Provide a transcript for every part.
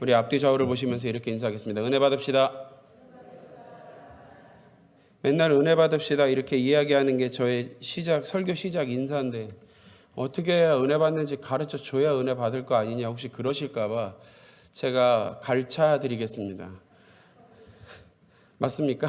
우리 앞뒤 좌우를 보시면서 이렇게 인사하겠습니다. 은혜 받읍시다. 맨날 은혜 받읍시다 이렇게 이야기하는 게 저의 설교 시작 인사인데 어떻게 해야 은혜 받는지 가르쳐 줘야 은혜 받을 거 아니냐 혹시 그러실까 봐 제가 가르쳐 드리겠습니다. 맞습니까?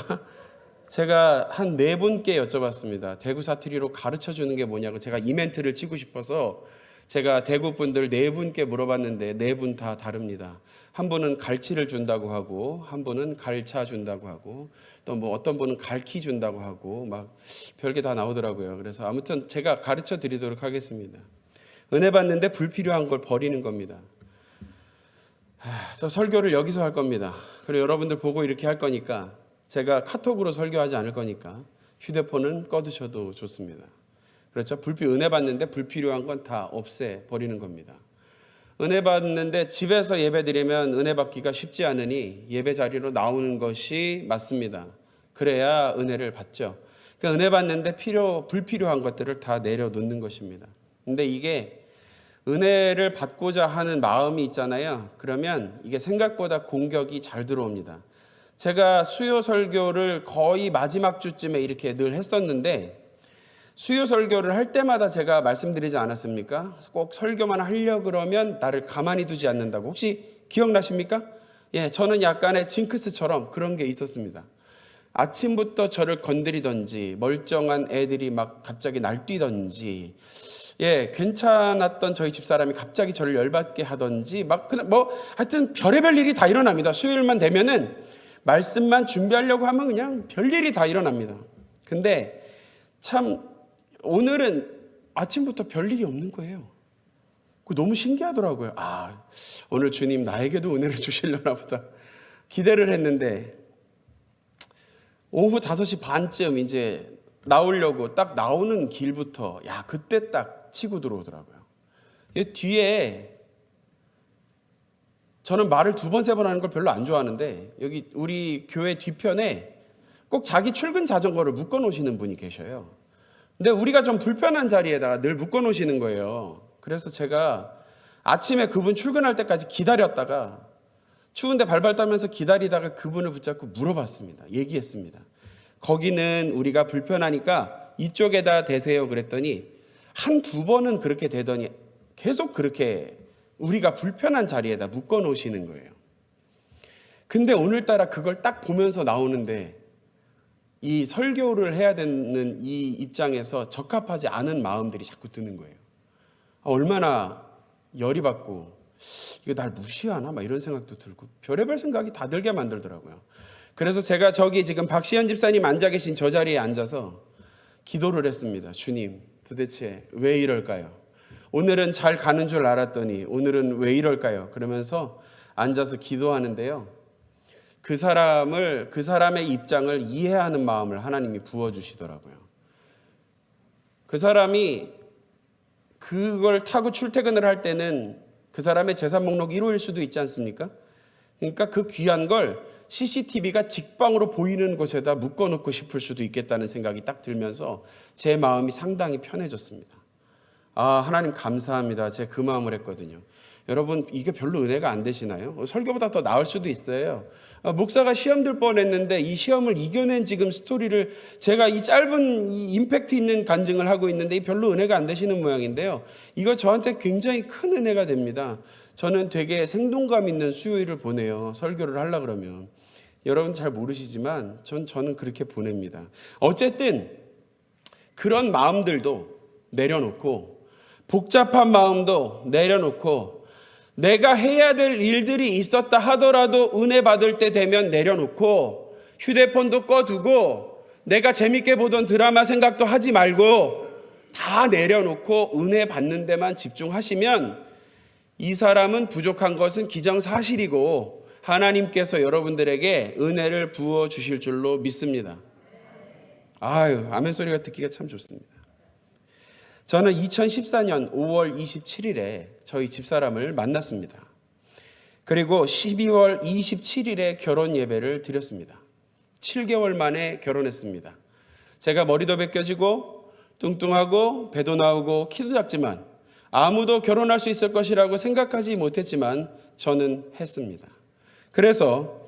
제가 한 4분께 여쭤봤습니다. 대구 사투리로 가르쳐 주는 게 뭐냐고 제가 이멘트를 치고 싶어서 제가 대구 분들 4분께 물어봤는데 4분 다 다릅니다. 한 분은 갈치를 준다고 하고 한 분은 갈차 준다고 하고 또 뭐 어떤 분은 갈키 준다고 하고 막 별게 다 나오더라고요. 그래서 아무튼 제가 가르쳐 드리도록 하겠습니다. 은혜 받는데 불필요한 걸 버리는 겁니다. 저 설교를 여기서 할 겁니다. 그리고 여러분들 보고 이렇게 할 거니까 제가 카톡으로 설교하지 않을 거니까 휴대폰은 꺼두셔도 좋습니다. 그렇죠? 은혜 받는데 불필요한 건 다 없애버리는 겁니다. 은혜 받는데 집에서 예배 드리면 은혜 받기가 쉽지 않으니 예배 자리로 나오는 것이 맞습니다. 그래야 은혜를 받죠. 그러니까 은혜 받는데 불필요한 것들을 다 내려놓는 것입니다. 근데 이게 은혜를 받고자 하는 마음이 있잖아요. 그러면 이게 생각보다 공격이 잘 들어옵니다. 제가 수요 설교를 거의 마지막 주쯤에 이렇게 늘 했었는데 수요 설교를 할 때마다 제가 말씀드리지 않았습니까? 꼭 설교만 하려고 그러면 나를 가만히 두지 않는다고. 혹시 기억나십니까? 예, 저는 약간의 징크스처럼 그런 게 있었습니다. 아침부터 저를 건드리던지 멀쩡한 애들이 막 갑자기 날뛰던지 예, 괜찮았던 저희 집사람이 갑자기 저를 열받게 하던지 막 하여튼 별의별 일이 다 일어납니다. 수요일만 되면은 말씀만 준비하려고 하면 그냥 별일이 다 일어납니다. 근데 참 오늘은 아침부터 별일이 없는 거예요. 너무 신기하더라고요. 오늘 주님 나에게도 은혜를 주시려나 보다 기대를 했는데 오후 5시 반쯤 이제 나오려고 딱 나오는 길부터 그때 딱 치고 들어오더라고요. 뒤에 저는 말을 2번, 3번 하는 걸 별로 안 좋아하는데 여기 우리 교회 뒤편에 꼭 자기 출근 자전거를 묶어 놓으시는 분이 계셔요. 근데 우리가 좀 불편한 자리에다가 늘 묶어 놓으시는 거예요. 그래서 제가 아침에 그분 출근할 때까지 기다렸다가 추운데 발발 떨면서 기다리다가 그분을 붙잡고 물어봤습니다. 얘기했습니다. 거기는 우리가 불편하니까 이쪽에다 대세요 그랬더니 1-2번은 그렇게 되더니 계속 그렇게 우리가 불편한 자리에다 묶어 놓으시는 거예요. 근데 오늘따라 그걸 딱 보면서 나오는데 이 설교를 해야 되는 이 입장에서 적합하지 않은 마음들이 자꾸 드는 거예요. 얼마나 열이 받고 이거 날 무시하나 막 이런 생각도 들고 별의별 생각이 다 들게 만들더라고요. 그래서 제가 저기 지금 박시현 집사님 앉아 계신 저 자리에 앉아서 기도를 했습니다. 주님 도대체 왜 이럴까요? 오늘은 잘 가는 줄 알았더니 오늘은 왜 이럴까요? 그러면서 앉아서 기도하는데요. 그 사람의 입장을 이해하는 마음을 하나님이 부어주시더라고요. 그 사람이 그걸 타고 출퇴근을 할 때는 그 사람의 재산 목록 1호일 수도 있지 않습니까? 그러니까 그 귀한 걸 CCTV가 직방으로 보이는 곳에다 묶어놓고 싶을 수도 있겠다는 생각이 딱 들면서 제 마음이 상당히 편해졌습니다. 하나님 감사합니다. 제가 그 마음을 했거든요. 여러분 이게 별로 은혜가 안 되시나요? 설교보다 더 나을 수도 있어요. 목사가 시험 들 뻔했는데 이 시험을 이겨낸 지금 스토리를 제가 이 짧은 이 임팩트 있는 간증을 하고 있는데 별로 은혜가 안 되시는 모양인데요. 이거 저한테 굉장히 큰 은혜가 됩니다. 저는 되게 생동감 있는 수요일을 보내요. 설교를 하려고 그러면. 여러분 잘 모르시지만 저는 그렇게 보냅니다. 어쨌든 그런 마음들도 내려놓고 복잡한 마음도 내려놓고 내가 해야 될 일들이 있었다 하더라도 은혜 받을 때 되면 내려놓고 휴대폰도 꺼두고 내가 재밌게 보던 드라마 생각도 하지 말고 다 내려놓고 은혜 받는 데만 집중하시면 이 사람은 부족한 것은 기정사실이고 하나님께서 여러분들에게 은혜를 부어주실 줄로 믿습니다. 아멘 소리가 듣기가 참 좋습니다. 저는 2014년 5월 27일에 저희 집사람을 만났습니다. 그리고 12월 27일에 결혼 예배를 드렸습니다. 7개월 만에 결혼했습니다. 제가 머리도 벗겨지고 뚱뚱하고 배도 나오고 키도 작지만 아무도 결혼할 수 있을 것이라고 생각하지 못했지만 저는 했습니다. 그래서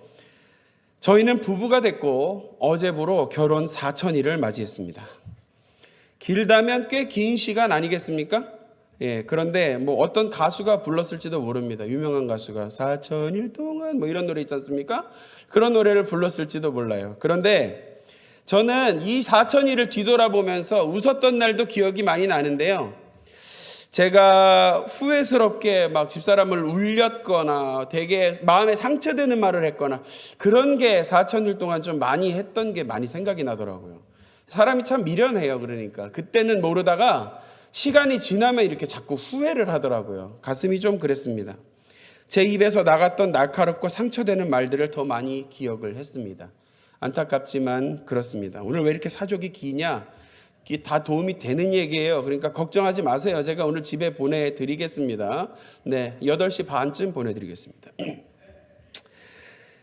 저희는 부부가 됐고 어제부로 결혼 4천일을 맞이했습니다. 길다면 꽤 긴 시간 아니겠습니까? 예, 그런데 뭐 어떤 가수가 불렀을지도 모릅니다. 유명한 가수가 4천일 동안 뭐 이런 노래 있지 않습니까? 그런 노래를 불렀을지도 몰라요. 그런데 저는 이 4천일을 뒤돌아보면서 웃었던 날도 기억이 많이 나는데요. 제가 후회스럽게 막 집사람을 울렸거나 되게 마음에 상처되는 말을 했거나 그런 게 4천일 동안 좀 많이 했던 게 많이 생각이 나더라고요. 사람이 참 미련해요. 그러니까 그때는 모르다가 시간이 지나면 이렇게 자꾸 후회를 하더라고요. 가슴이 좀 그랬습니다. 제 입에서 나갔던 날카롭고 상처되는 말들을 더 많이 기억을 했습니다. 안타깝지만 그렇습니다. 오늘 왜 이렇게 사족이 기냐? 이게 다 도움이 되는 얘기예요. 그러니까 걱정하지 마세요. 제가 오늘 집에 보내드리겠습니다. 네, 8시 반쯤 보내드리겠습니다.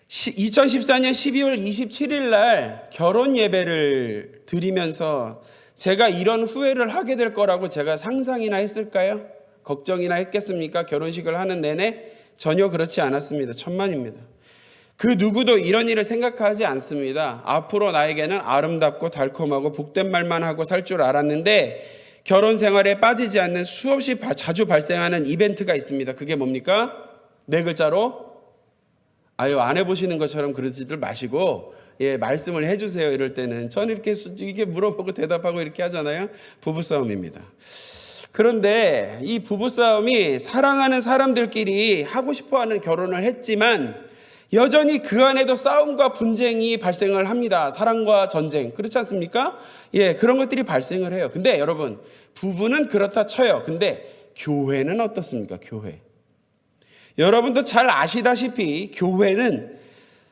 2014년 12월 27일 날 결혼 예배를 드리면서 제가 이런 후회를 하게 될 거라고 제가 상상이나 했을까요? 걱정이나 했겠습니까? 결혼식을 하는 내내 전혀 그렇지 않았습니다. 천만입니다. 그 누구도 이런 일을 생각하지 않습니다. 앞으로 나에게는 아름답고 달콤하고 복된 말만 하고 살 줄 알았는데 결혼 생활에 빠지지 않는 수없이 자주 발생하는 이벤트가 있습니다. 그게 뭡니까? 4글자로 안 해보시는 것처럼 그러지들 마시고 말씀을 해주세요. 이럴 때는 저는 이렇게 물어보고 대답하고 이렇게 하잖아요. 부부싸움입니다. 그런데 이 부부싸움이 사랑하는 사람들끼리 하고 싶어하는 결혼을 했지만 여전히 그 안에도 싸움과 분쟁이 발생을 합니다. 사랑과 전쟁. 그렇지 않습니까? 그런 것들이 발생을 해요. 근데 여러분, 부부는 그렇다 쳐요. 근데 교회는 어떻습니까? 교회. 여러분도 잘 아시다시피 교회는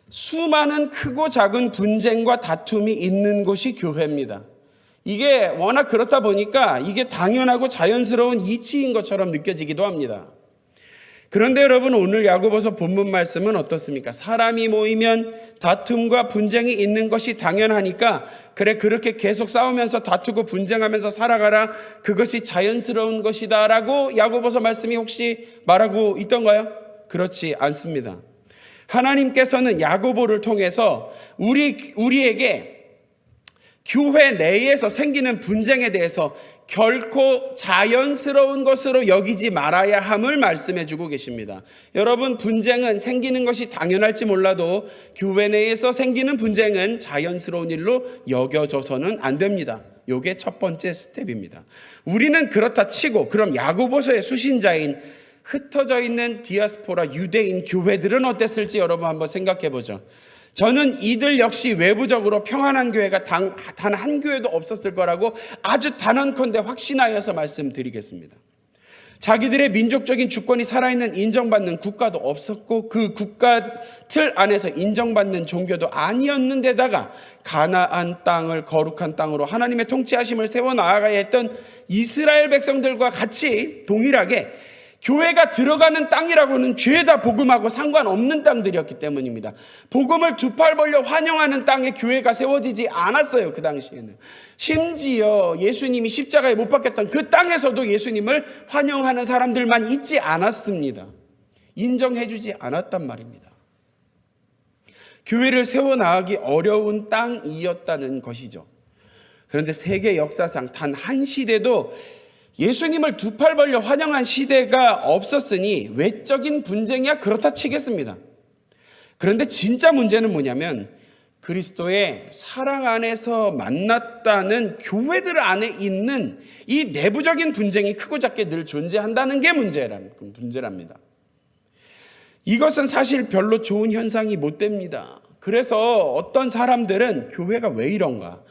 수많은 크고 작은 분쟁과 다툼이 있는 곳이 교회입니다. 이게 워낙 그렇다 보니까 이게 당연하고 자연스러운 이치인 것처럼 느껴지기도 합니다. 그런데 여러분, 오늘 야고보서 본문 말씀은 어떻습니까? 사람이 모이면 다툼과 분쟁이 있는 것이 당연하니까 그래, 그렇게 계속 싸우면서 다투고 분쟁하면서 살아가라, 그것이 자연스러운 것이다 라고 야고보서 말씀이 혹시 말하고 있던가요? 그렇지 않습니다. 하나님께서는 야고보를 통해서 우리에게 교회 내에서 생기는 분쟁에 대해서 결코 자연스러운 것으로 여기지 말아야 함을 말씀해 주고 계십니다. 여러분, 분쟁은 생기는 것이 당연할지 몰라도 교회 내에서 생기는 분쟁은 자연스러운 일로 여겨져서는 안 됩니다. 이게 첫 번째 스텝입니다. 우리는 그렇다 치고 그럼 야고보서의 수신자인 흩어져 있는 디아스포라 유대인 교회들은 어땠을지 여러분 한번 생각해 보죠. 저는 이들 역시 외부적으로 평안한 교회가 단 한 교회도 없었을 거라고 아주 단언컨대 확신하여서 말씀드리겠습니다. 자기들의 민족적인 주권이 살아있는 인정받는 국가도 없었고 그 국가 틀 안에서 인정받는 종교도 아니었는데다가 가나안 땅을 거룩한 땅으로 하나님의 통치하심을 세워나가야 했던 이스라엘 백성들과 같이 동일하게 교회가 들어가는 땅이라고는 죄다 복음하고 상관없는 땅들이었기 때문입니다. 복음을 두 팔 벌려 환영하는 땅에 교회가 세워지지 않았어요. 그 당시에는. 심지어 예수님이 십자가에 못 박혔던 그 땅에서도 예수님을 환영하는 사람들만 있지 않았습니다. 인정해주지 않았단 말입니다. 교회를 세워나가기 어려운 땅이었다는 것이죠. 그런데 세계 역사상 단 한 시대도 예수님을 두 팔 벌려 환영한 시대가 없었으니 외적인 분쟁이야 그렇다 치겠습니다. 그런데 진짜 문제는 뭐냐면 그리스도의 사랑 안에서 만났다는 교회들 안에 있는 이 내부적인 분쟁이 크고 작게 늘 존재한다는 게 문제랍니다. 이것은 사실 별로 좋은 현상이 못 됩니다. 그래서 어떤 사람들은 교회가 왜 이런가?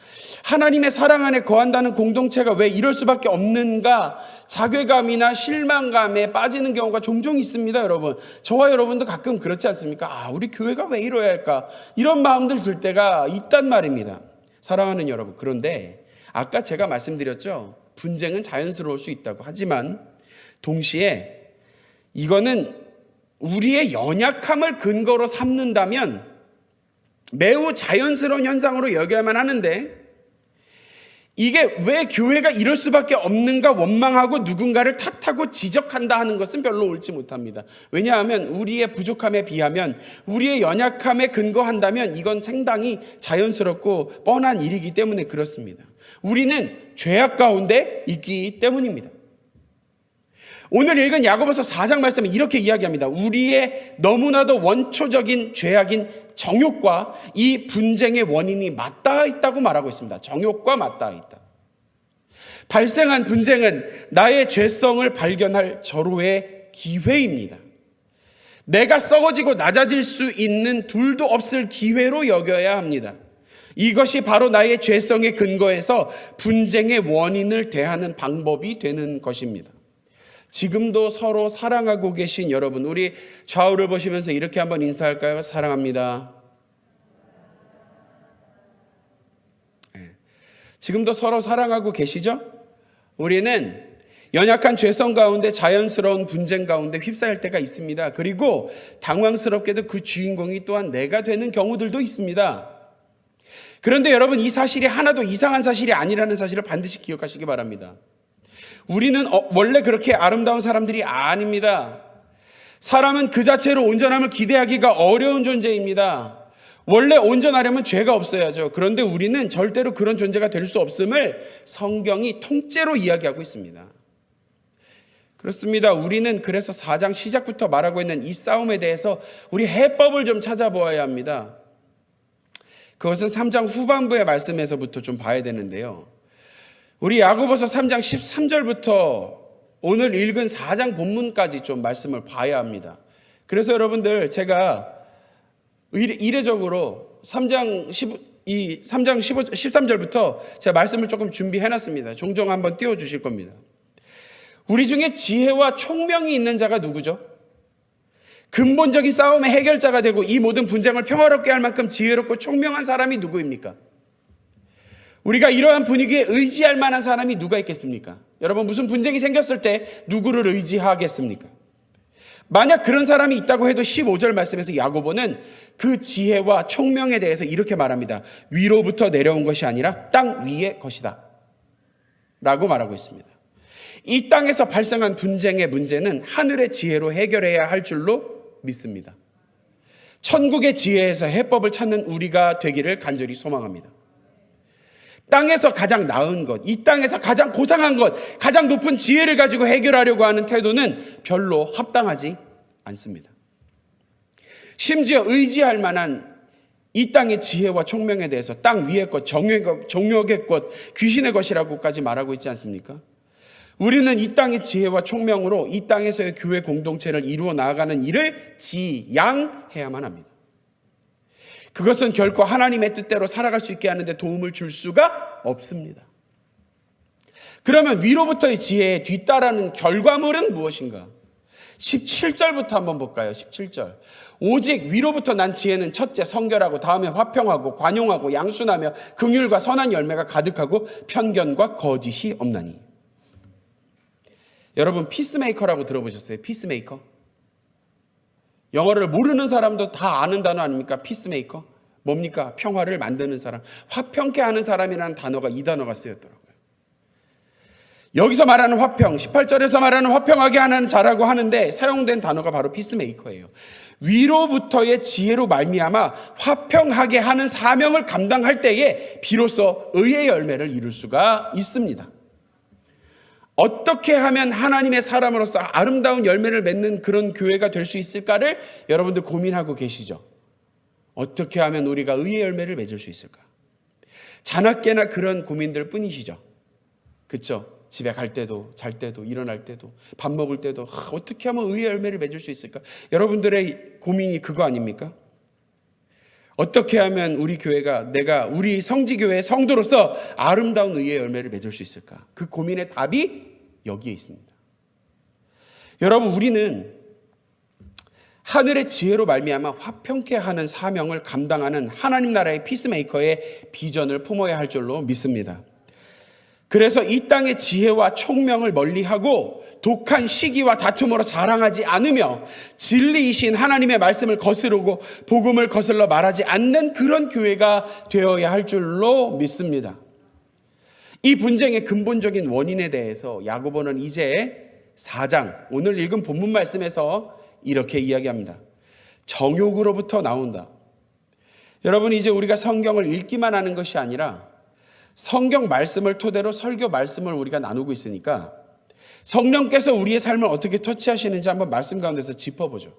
하나님의 사랑 안에 거한다는 공동체가 왜 이럴 수밖에 없는가? 자괴감이나 실망감에 빠지는 경우가 종종 있습니다, 여러분. 저와 여러분도 가끔 그렇지 않습니까? 우리 교회가 왜 이러야 할까? 이런 마음들 들 때가 있단 말입니다. 사랑하는 여러분, 그런데 아까 제가 말씀드렸죠. 분쟁은 자연스러울 수 있다고. 하지만 동시에 이거는 우리의 연약함을 근거로 삼는다면 매우 자연스러운 현상으로 여겨야만 하는데 이게 왜 교회가 이럴 수밖에 없는가 원망하고 누군가를 탓하고 지적한다 하는 것은 별로 옳지 못합니다. 왜냐하면 우리의 부족함에 비하면, 우리의 연약함에 근거한다면 이건 상당히 자연스럽고 뻔한 일이기 때문에 그렇습니다. 우리는 죄악 가운데 있기 때문입니다. 오늘 읽은 야고보서 4장 말씀은 이렇게 이야기합니다. 우리의 너무나도 원초적인 죄악인 정욕과 이 분쟁의 원인이 맞닿아 있다고 말하고 있습니다. 정욕과 맞닿아 있다. 발생한 분쟁은 나의 죄성을 발견할 절호의 기회입니다. 내가 썩어지고 낮아질 수 있는 둘도 없을 기회로 여겨야 합니다. 이것이 바로 나의 죄성의 근거에서 분쟁의 원인을 대하는 방법이 되는 것입니다. 지금도 서로 사랑하고 계신 여러분, 우리 좌우를 보시면서 이렇게 한번 인사할까요? 사랑합니다. 네. 지금도 서로 사랑하고 계시죠? 우리는 연약한 죄성 가운데 자연스러운 분쟁 가운데 휩싸일 때가 있습니다. 그리고 당황스럽게도 그 주인공이 또한 내가 되는 경우들도 있습니다. 그런데 여러분, 이 사실이 하나도 이상한 사실이 아니라는 사실을 반드시 기억하시기 바랍니다. 우리는 원래 그렇게 아름다운 사람들이 아닙니다. 사람은 그 자체로 온전함을 기대하기가 어려운 존재입니다. 원래 온전하려면 죄가 없어야죠. 그런데 우리는 절대로 그런 존재가 될 수 없음을 성경이 통째로 이야기하고 있습니다. 그렇습니다. 우리는 그래서 4장 시작부터 말하고 있는 이 싸움에 대해서 우리 해법을 좀 찾아보아야 합니다. 그것은 3장 후반부의 말씀에서부터 좀 봐야 되는데요. 우리 야고보서 3장 13절부터 오늘 읽은 4장 본문까지 좀 말씀을 봐야 합니다. 그래서 여러분들, 제가 이례적으로 3장 13절부터 제가 말씀을 조금 준비해놨습니다. 종종 한번 띄워주실 겁니다. 우리 중에 지혜와 총명이 있는 자가 누구죠? 근본적인 싸움의 해결자가 되고 이 모든 분쟁을 평화롭게 할 만큼 지혜롭고 총명한 사람이 누구입니까? 우리가 이러한 분위기에 의지할 만한 사람이 누가 있겠습니까? 여러분, 무슨 분쟁이 생겼을 때 누구를 의지하겠습니까? 만약 그런 사람이 있다고 해도 15절 말씀에서 야고보는 그 지혜와 총명에 대해서 이렇게 말합니다. 위로부터 내려온 것이 아니라 땅 위의 것이다 라고 말하고 있습니다. 이 땅에서 발생한 분쟁의 문제는 하늘의 지혜로 해결해야 할 줄로 믿습니다. 천국의 지혜에서 해법을 찾는 우리가 되기를 간절히 소망합니다. 땅에서 가장 나은 것, 이 땅에서 가장 고상한 것, 가장 높은 지혜를 가지고 해결하려고 하는 태도는 별로 합당하지 않습니다. 심지어 의지할 만한 이 땅의 지혜와 총명에 대해서 땅 위의 것, 정욕의 것, 귀신의 것이라고까지 말하고 있지 않습니까? 우리는 이 땅의 지혜와 총명으로 이 땅에서의 교회 공동체를 이루어 나아가는 일을 지양해야만 합니다. 그것은 결코 하나님의 뜻대로 살아갈 수 있게 하는데 도움을 줄 수가 없습니다. 그러면 위로부터의 지혜에 뒤따르는 결과물은 무엇인가? 17절부터 한번 볼까요? 17절. 오직 위로부터 난 지혜는 첫째 성결하고 다음에 화평하고 관용하고 양순하며 긍휼과 선한 열매가 가득하고 편견과 거짓이 없나니. 여러분, 피스메이커라고 들어보셨어요? 피스메이커? 영어를 모르는 사람도 다 아는 단어 아닙니까? 피스메이커. 뭡니까? 평화를 만드는 사람. 화평케 하는 사람이라는 단어가 이 단어가 쓰였더라고요. 여기서 말하는 화평, 18절에서 말하는 화평하게 하는 자라고 하는데 사용된 단어가 바로 피스메이커예요. 위로부터의 지혜로 말미암아 화평하게 하는 사명을 감당할 때에 비로소 의의 열매를 이룰 수가 있습니다. 어떻게 하면 하나님의 사람으로서 아름다운 열매를 맺는 그런 교회가 될 수 있을까를 여러분들 고민하고 계시죠? 어떻게 하면 우리가 의의 열매를 맺을 수 있을까? 자나깨나 그런 고민들 뿐이시죠? 그렇죠? 집에 갈 때도, 잘 때도, 일어날 때도, 밥 먹을 때도 어떻게 하면 의의 열매를 맺을 수 있을까? 여러분들의 고민이 그거 아닙니까? 어떻게 하면 우리 교회가, 우리 성지교회의 성도로서 아름다운 의의 열매를 맺을 수 있을까? 그 고민의 답이 여기에 있습니다. 여러분, 우리는 하늘의 지혜로 말미암아 화평케 하는 사명을 감당하는 하나님 나라의 피스메이커의 비전을 품어야 할 줄로 믿습니다. 그래서 이 땅의 지혜와 총명을 멀리하고 독한 시기와 다툼으로 자랑하지 않으며 진리이신 하나님의 말씀을 거스르고 복음을 거슬러 말하지 않는 그런 교회가 되어야 할 줄로 믿습니다. 이 분쟁의 근본적인 원인에 대해서 야고보는 이제 4장 오늘 읽은 본문 말씀에서 이렇게 이야기합니다. 정욕으로부터 나온다. 여러분, 이제 우리가 성경을 읽기만 하는 것이 아니라 성경 말씀을 토대로 설교 말씀을 우리가 나누고 있으니까 성령께서 우리의 삶을 어떻게 터치하시는지 한번 말씀 가운데서 짚어보죠.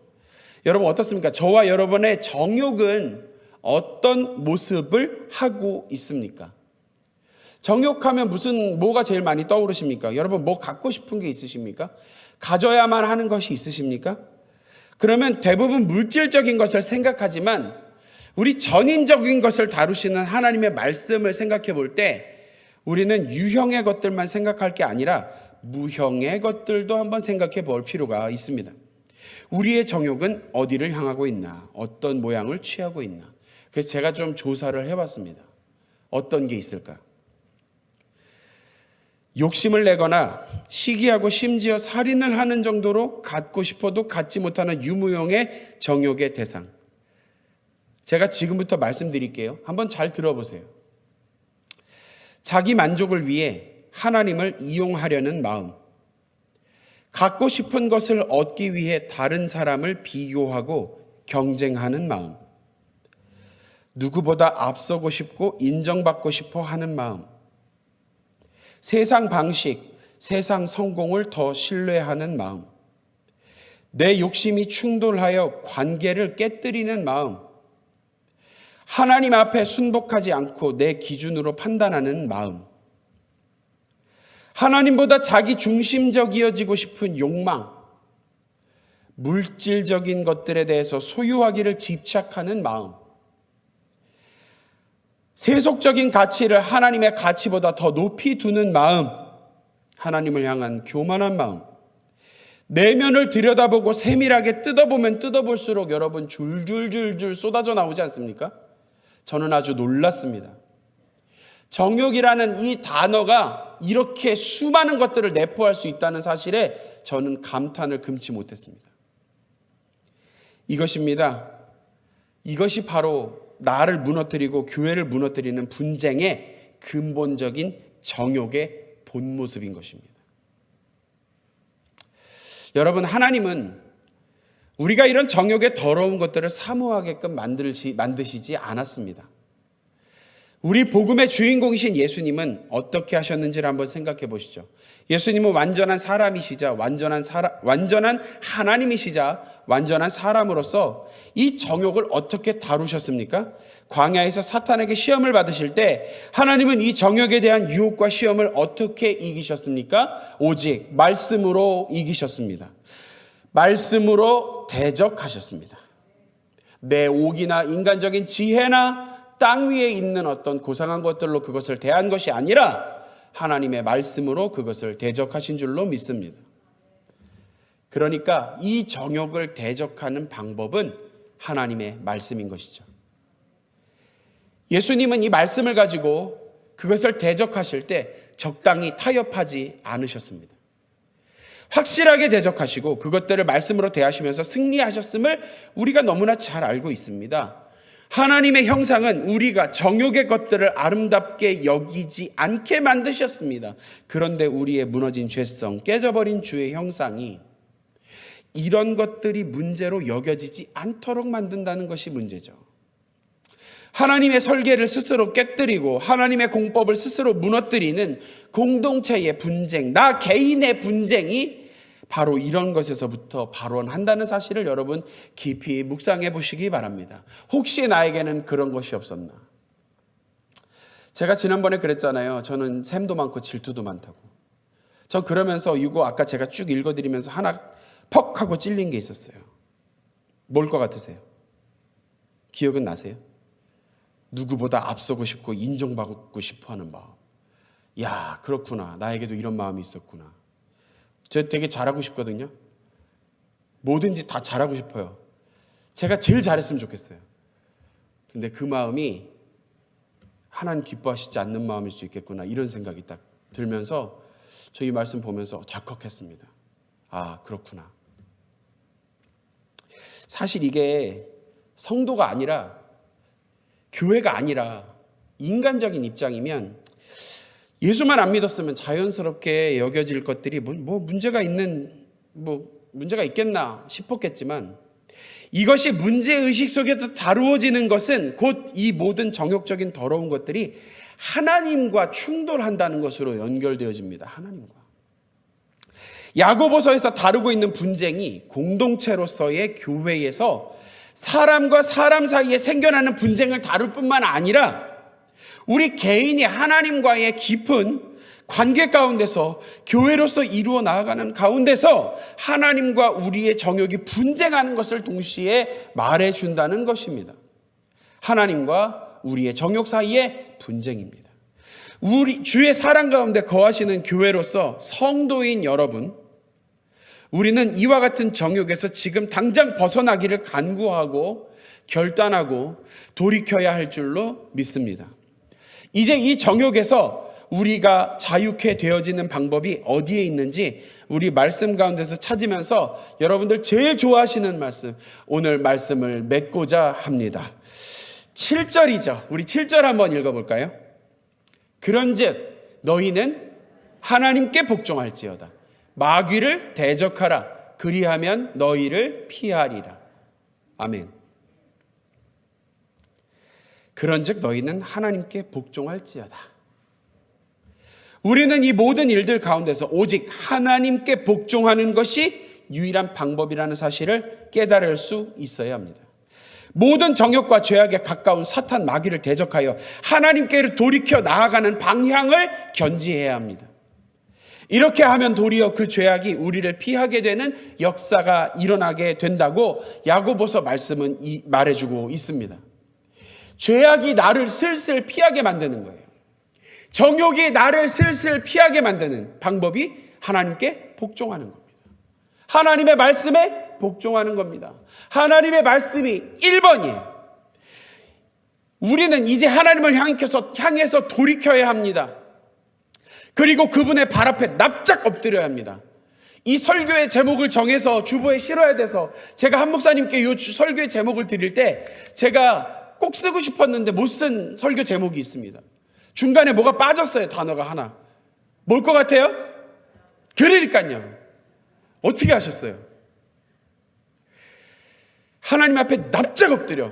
여러분 어떻습니까? 저와 여러분의 정욕은 어떤 모습을 하고 있습니까? 정욕하면 뭐가 제일 많이 떠오르십니까? 여러분 뭐 갖고 싶은 게 있으십니까? 가져야만 하는 것이 있으십니까? 그러면 대부분 물질적인 것을 생각하지만 우리 전인적인 것을 다루시는 하나님의 말씀을 생각해 볼 때 우리는 유형의 것들만 생각할 게 아니라 무형의 것들도 한번 생각해 볼 필요가 있습니다. 우리의 정욕은 어디를 향하고 있나? 어떤 모양을 취하고 있나? 그래서 제가 좀 조사를 해봤습니다. 어떤 게 있을까? 욕심을 내거나 시기하고 심지어 살인을 하는 정도로 갖고 싶어도 갖지 못하는 유무형의 정욕의 대상. 제가 지금부터 말씀드릴게요. 한번 잘 들어보세요. 자기 만족을 위해 하나님을 이용하려는 마음, 갖고 싶은 것을 얻기 위해 다른 사람을 비교하고 경쟁하는 마음, 누구보다 앞서고 싶고 인정받고 싶어 하는 마음, 세상 방식, 세상 성공을 더 신뢰하는 마음, 내 욕심이 충돌하여 관계를 깨뜨리는 마음, 하나님 앞에 순복하지 않고 내 기준으로 판단하는 마음, 하나님보다 자기 중심적이어지고 싶은 욕망, 물질적인 것들에 대해서 소유하기를 집착하는 마음, 세속적인 가치를 하나님의 가치보다 더 높이 두는 마음, 하나님을 향한 교만한 마음, 내면을 들여다보고 세밀하게 뜯어보면 뜯어볼수록 여러분 줄줄줄줄 쏟아져 나오지 않습니까? 저는 아주 놀랐습니다. 정욕이라는 이 단어가 이렇게 수많은 것들을 내포할 수 있다는 사실에 저는 감탄을 금치 못했습니다. 이것입니다. 이것이 바로 나를 무너뜨리고 교회를 무너뜨리는 분쟁의 근본적인 정욕의 본 모습인 것입니다. 여러분, 하나님은 우리가 이런 정욕의 더러운 것들을 사모하게끔 만드시지 않았습니다. 우리 복음의 주인공이신 예수님은 어떻게 하셨는지를 한번 생각해 보시죠. 예수님은 완전한 사람이시자 완전한 하나님이시자 완전한 사람으로서 이 정욕을 어떻게 다루셨습니까? 광야에서 사탄에게 시험을 받으실 때 하나님은 이 정욕에 대한 유혹과 시험을 어떻게 이기셨습니까? 오직 말씀으로 이기셨습니다. 말씀으로 대적하셨습니다. 내 옥이나 인간적인 지혜나 땅 위에 있는 어떤 고상한 것들로 그것을 대한 것이 아니라 하나님의 말씀으로 그것을 대적하신 줄로 믿습니다. 그러니까 이 정욕을 대적하는 방법은 하나님의 말씀인 것이죠. 예수님은 이 말씀을 가지고 그것을 대적하실 때 적당히 타협하지 않으셨습니다. 확실하게 대적하시고 그것들을 말씀으로 대하시면서 승리하셨음을 우리가 너무나 잘 알고 있습니다. 하나님의 형상은 우리가 정욕의 것들을 아름답게 여기지 않게 만드셨습니다. 그런데 우리의 무너진 죄성, 깨져버린 주의 형상이 이런 것들이 문제로 여겨지지 않도록 만든다는 것이 문제죠. 하나님의 설계를 스스로 깨뜨리고 하나님의 공법을 스스로 무너뜨리는 공동체의 분쟁, 나 개인의 분쟁이 바로 이런 것에서부터 발원한다는 사실을 여러분 깊이 묵상해 보시기 바랍니다. 혹시 나에게는 그런 것이 없었나? 제가 지난번에 그랬잖아요. 저는 샘도 많고 질투도 많다고. 전 그러면서 이거 아까 제가 쭉 읽어드리면서 하나 퍽 하고 찔린 게 있었어요. 뭘 것 같으세요? 기억은 나세요? 누구보다 앞서고 싶고 인정받고 싶어하는 마음. 야, 그렇구나. 나에게도 이런 마음이 있었구나. 저 되게 잘하고 싶거든요. 뭐든지 다 잘하고 싶어요. 제가 제일 잘했으면 좋겠어요. 근데 그 마음이 하나님 기뻐하시지 않는 마음일 수 있겠구나, 이런 생각이 딱 들면서 저 이 말씀 보면서 덜컥했습니다. 아, 그렇구나. 사실 이게 성도가 아니라 교회가 아니라 인간적인 입장이면 예수만 안 믿었으면 자연스럽게 여겨질 것들이 문제가 있겠나 싶었겠지만, 이것이 문제의식 속에서 다루어지는 것은 곧 이 모든 정욕적인 더러운 것들이 하나님과 충돌한다는 것으로 연결되어집니다. 하나님과. 야고보서에서 다루고 있는 분쟁이 공동체로서의 교회에서 사람과 사람 사이에 생겨나는 분쟁을 다룰 뿐만 아니라 우리 개인이 하나님과의 깊은 관계 가운데서 교회로서 이루어 나아가는 가운데서 하나님과 우리의 정욕이 분쟁하는 것을 동시에 말해준다는 것입니다. 하나님과 우리의 정욕 사이의 분쟁입니다. 우리 주의 사랑 가운데 거하시는 교회로서 성도인 여러분, 우리는 이와 같은 정욕에서 지금 당장 벗어나기를 간구하고 결단하고 돌이켜야 할 줄로 믿습니다. 이제 이 정욕에서 우리가 자유케 되어지는 방법이 어디에 있는지 우리 말씀 가운데서 찾으면서 여러분들 제일 좋아하시는 말씀, 오늘 말씀을 맺고자 합니다. 7절이죠. 우리 7절 한번 읽어볼까요? 그런즉 너희는 하나님께 복종할지어다. 마귀를 대적하라. 그리하면 너희를 피하리라. 아멘. 그런즉 너희는 하나님께 복종할지어다. 우리는 이 모든 일들 가운데서 오직 하나님께 복종하는 것이 유일한 방법이라는 사실을 깨달을 수 있어야 합니다. 모든 정욕과 죄악에 가까운 사탄 마귀를 대적하여 하나님께로 돌이켜 나아가는 방향을 견지해야 합니다. 이렇게 하면 도리어 그 죄악이 우리를 피하게 되는 역사가 일어나게 된다고 야고보서 말씀은 말해주고 있습니다. 죄악이 나를 슬슬 피하게 만드는 거예요. 정욕이 나를 슬슬 피하게 만드는 방법이 하나님께 복종하는 겁니다. 하나님의 말씀에 복종하는 겁니다. 하나님의 말씀이 1번이에요. 우리는 이제 하나님을 향해서 돌이켜야 합니다. 그리고 그분의 발 앞에 납작 엎드려야 합니다. 이 설교의 제목을 정해서 주보에 실어야 돼서 제가 한 목사님께 이 설교의 제목을 드릴 때 제가 꼭 쓰고 싶었는데 못 쓴 설교 제목이 있습니다. 중간에 뭐가 빠졌어요. 단어가 하나. 뭘 것 같아요? 그러니까요. 어떻게 하셨어요? 하나님 앞에 납작 엎드려.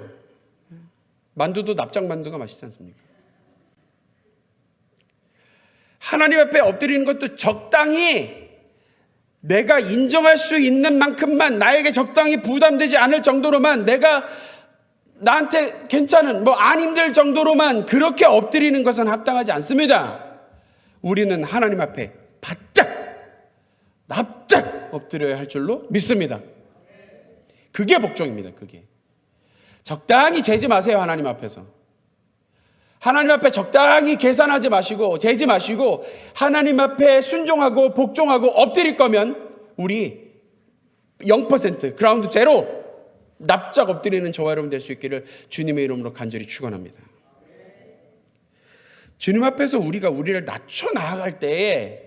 만두도 납작 만두가 맛있지 않습니까? 하나님 앞에 엎드리는 것도 적당히 내가 인정할 수 있는 만큼만, 나에게 적당히 부담되지 않을 정도로만, 내가 나한테 괜찮은 안 힘들 정도로만 그렇게 엎드리는 것은 합당하지 않습니다. 우리는 하나님 앞에 바짝 납작 엎드려야 할 줄로 믿습니다. 그게 복종입니다. 그게 적당히 재지 마세요. 하나님 앞에서 하나님 앞에 적당히 계산하지 마시고 재지 마시고 하나님 앞에 순종하고 복종하고 엎드릴 거면 우리 0% 그라운드 제로 납작 엎드리는 저와 여러분 될 수 있기를 주님의 이름으로 간절히 축원합니다. 주님 앞에서 우리를 낮춰 나아갈 때에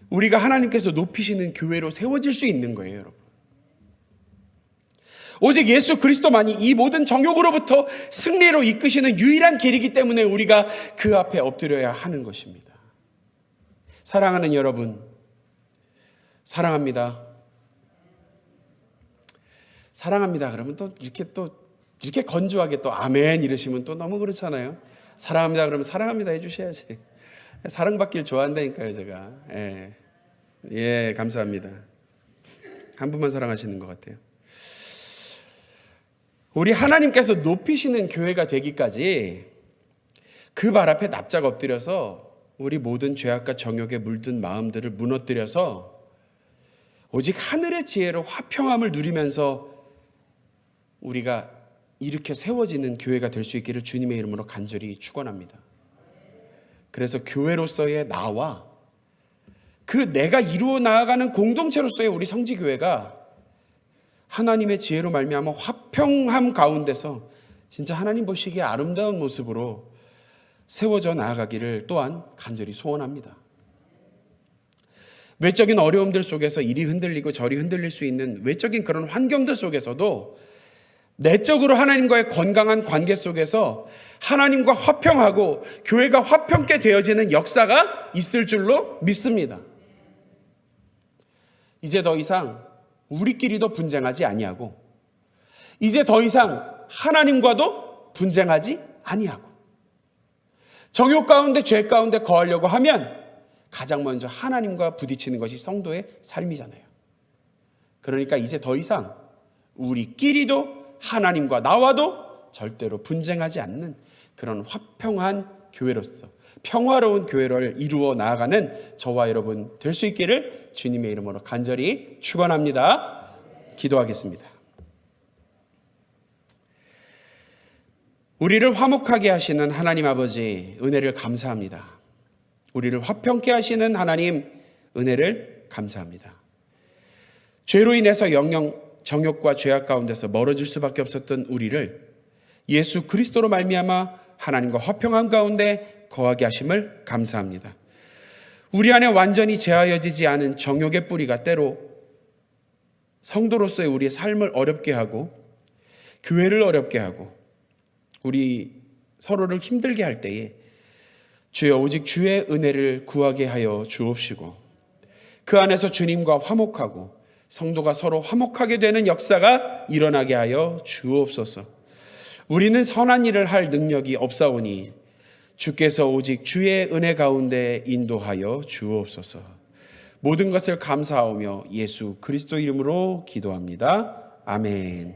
우리가 하나님께서 높이시는 교회로 세워질 수 있는 거예요, 여러분. 오직 예수 그리스도만이 이 모든 정욕으로부터 승리로 이끄시는 유일한 길이기 때문에 우리가 그 앞에 엎드려야 하는 것입니다. 사랑하는 여러분, 사랑합니다. 사랑합니다. 그러면 또 이렇게 건조하게 또 아멘 이러시면 또 너무 그렇잖아요. 사랑합니다. 그러면 사랑합니다 해주셔야지. 사랑받길 좋아한다니까요, 제가. 예, 감사합니다. 한 분만 사랑하시는 것 같아요. 우리 하나님께서 높이시는 교회가 되기까지 그 발 앞에 납작 엎드려서 우리 모든 죄악과 정욕에 물든 마음들을 무너뜨려서 오직 하늘의 지혜로 화평함을 누리면서 우리가 이렇게 세워지는 교회가 될 수 있기를 주님의 이름으로 간절히 축원합니다. 그래서 교회로서의 나와 그 내가 이루어 나아가는 공동체로서의 우리 성지교회가 하나님의 지혜로 말미암아 화평함 가운데서 진짜 하나님 보시기에 아름다운 모습으로 세워져 나아가기를 또한 간절히 소원합니다. 외적인 어려움들 속에서 이리 흔들리고 저리 흔들릴 수 있는 외적인 그런 환경들 속에서도 내적으로 하나님과의 건강한 관계 속에서 하나님과 화평하고 교회가 화평케 되어지는 역사가 있을 줄로 믿습니다. 이제 더 이상 우리끼리도 분쟁하지 아니하고, 이제 더 이상 하나님과도 분쟁하지 아니하고, 정욕 가운데 죄 가운데 거하려고 하면 가장 먼저 하나님과 부딪히는 것이 성도의 삶이잖아요. 그러니까 이제 더 이상 우리끼리도 하나님과 나와도 절대로 분쟁하지 않는 그런 화평한 교회로서 평화로운 교회를 이루어 나아가는 저와 여러분 될 수 있기를 주님의 이름으로 간절히 축원합니다. 기도하겠습니다. 우리를 화목하게 하시는 하나님 아버지, 은혜를 감사합니다. 우리를 화평케 하시는 하나님, 은혜를 감사합니다. 죄로 인해서 영영 정욕과 죄악 가운데서 멀어질 수밖에 없었던 우리를 예수 그리스도로 말미암아 하나님과 화평함 가운데 거하게 하심을 감사합니다. 우리 안에 완전히 제하여지지 않은 정욕의 뿌리가 때로 성도로서의 우리의 삶을 어렵게 하고 교회를 어렵게 하고 우리 서로를 힘들게 할 때에 주여 오직 주의 은혜를 구하게 하여 주옵시고, 그 안에서 주님과 화목하고 성도가 서로 화목하게 되는 역사가 일어나게 하여 주옵소서. 우리는 선한 일을 할 능력이 없사오니 주께서 오직 주의 은혜 가운데 인도하여 주옵소서. 모든 것을 감사하오며 예수 그리스도 이름으로 기도합니다. 아멘.